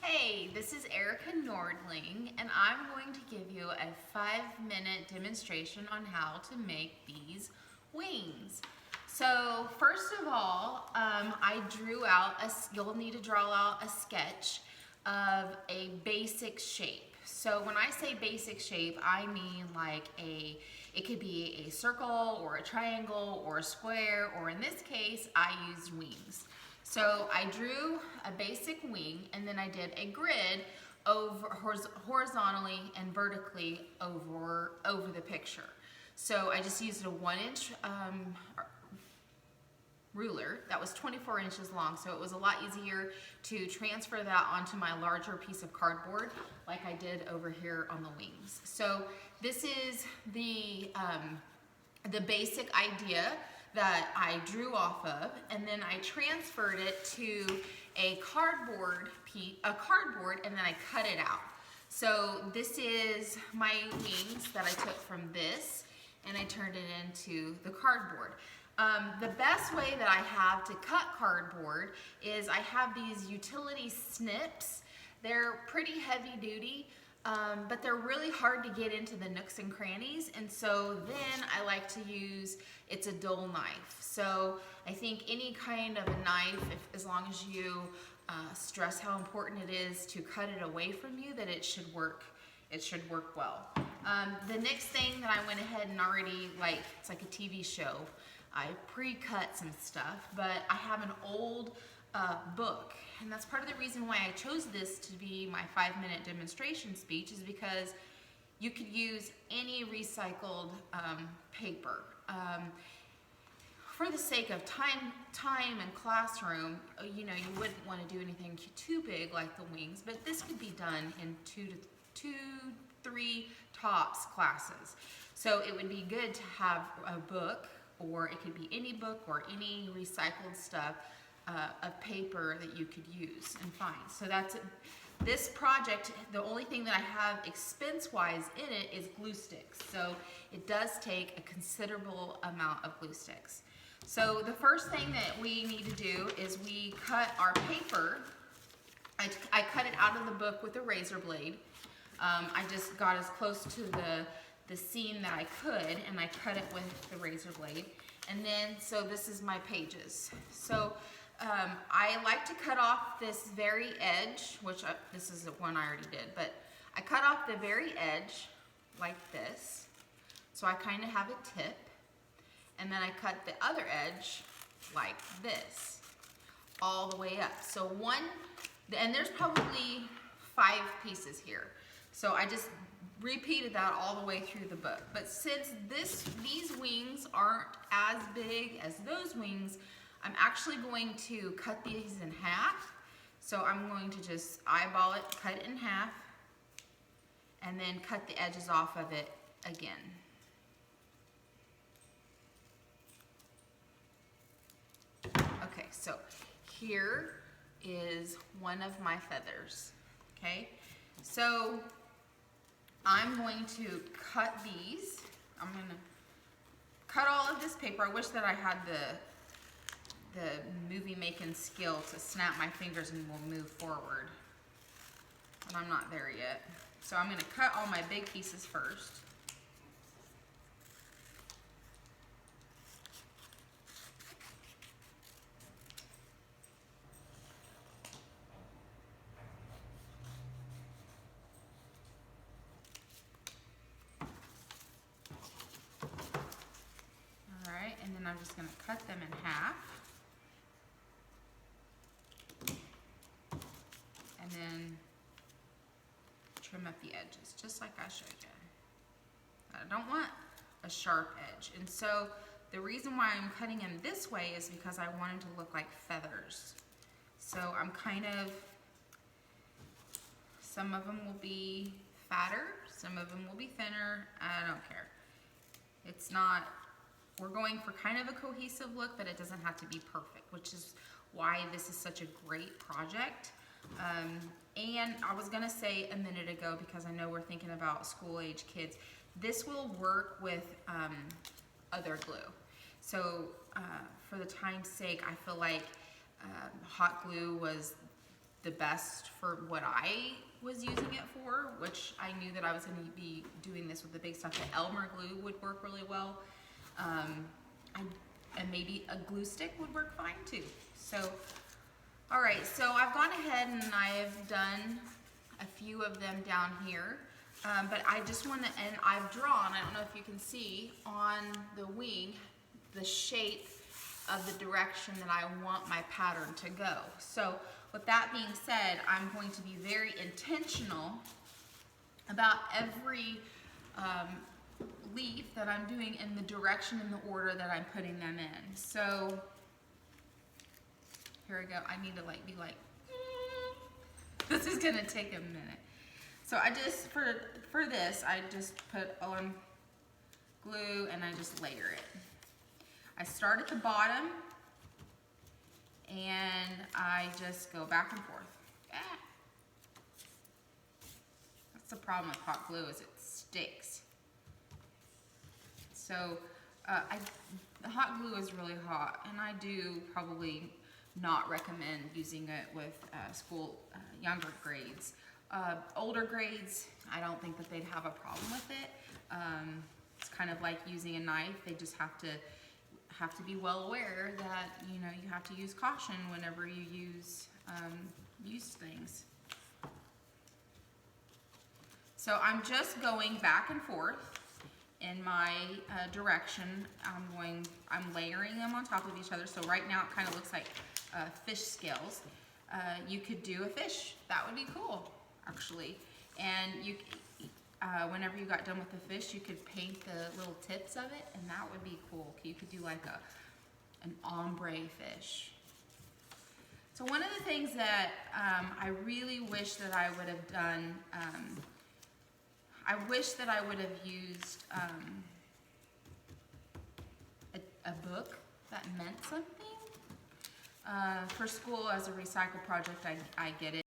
Hey, this is Erica Nordling, and I'm going to give you a 5-minute demonstration on how to make these wings. So first of all, you'll need to draw out a sketch of a basic shape. So when I say basic shape, I mean it could be a circle or a triangle or a square, or in this case, I used wings. So I drew a basic wing, and then I did a grid horizontally and vertically over the picture. So I just used a 1-inch ruler that was 24 inches long, so it was a lot easier to transfer that onto my larger piece of cardboard like I did over here on the wings. So this is the basic idea that I drew off of, and then I transferred it to a cardboard and then I cut it out. So this is my wings that I took from this and I turned it into the cardboard. The best way that I have to cut cardboard is I have these utility snips. They're pretty heavy duty, but they're really hard to get into the nooks and crannies, and so then I like to use, it's a dull knife. So I think any kind of a knife, as long as you stress how important it is to cut it away from you, that it should work well. The next thing that I went ahead and already, it's like a TV show, I pre-cut some stuff, but I have an old book, and that's part of the reason why I chose this to be my 5-minute demonstration speech, is because you could use any recycled paper. For the sake of time and classroom, you wouldn't want to do anything too big like the wings, but this could be done in 2 to 3 tops classes. So it would be good to have a book, or it could be any book or any recycled stuff of paper that you could use and find. So that's it. This project, the only thing that I have expense-wise in it is glue sticks. So it does take a considerable amount of glue sticks. So the first thing that we need to do is we cut our paper. I cut it out of the book with a razor blade. I just got as close to the seam that I could, and I cut it with the razor blade. And then, so this is my pages. So I like to cut off this very edge, this is the one I already did, but I cut off the very edge like this. So I kind of have a tip. And then I cut the other edge like this, all the way up. So and there's probably 5 pieces here. So I just repeated that all the way through the book. But since these wings aren't as big as those wings, I'm actually going to cut these in half. So I'm going to just eyeball it, cut it in half, and then cut the edges off of it again. Okay, so here is one of my feathers, okay? So I'm going to cut these. I'm gonna cut all of this paper. I wish that I had the movie making skill to snap my fingers and we'll move forward, but I'm not there yet. So I'm gonna cut all my big pieces first. And then I'm just going to cut them in half. And then trim up the edges, just like I showed you. I don't want a sharp edge. And so the reason why I'm cutting them this way is because I want them to look like feathers. So I'm some of them will be fatter, some of them will be thinner. I don't care. We're going for kind of a cohesive look, but it doesn't have to be perfect, which is why this is such a great project. And I was gonna say a minute ago, because I know we're thinking about school-age kids, this will work with other glue. So for the time's sake, I feel like hot glue was the best for what I was using it for, which I knew that I was going to be doing this with the big stuff. The Elmer glue would work really well. And maybe a glue stick would work fine too. So, all right, so I've gone ahead and I've done a few of them down here. But I just want to, and I've drawn, I don't know if you can see, on the wing, the shape of the direction that I want my pattern to go. So with that being said, I'm going to be very intentional about every leaf that I'm doing in the direction and the order that I'm putting them in. So here we go. I need to be like, this is gonna take a minute. So I just, for this, I just put on glue and I just layer it. I start at the bottom and I just go back and forth. Ah. That's the problem with hot glue, is it sticks. So the hot glue is really hot, and I do probably not recommend using it with younger grades. Older grades, I don't think that they'd have a problem with it. It's kind of like using a knife. They just have to be well aware that you have to use caution whenever you use things. So I'm just going back and forth in my direction. I'm layering them on top of each other. So right now it kind of looks like fish scales. You could do a fish. That would be cool, actually. And whenever you got done with the fish, you could paint the little tips of it, and that would be cool. You could do like an ombre fish. So one of the things that I really wish that I would have done, I wish that I would have used a book that meant something. For school as a recycle project, I get it.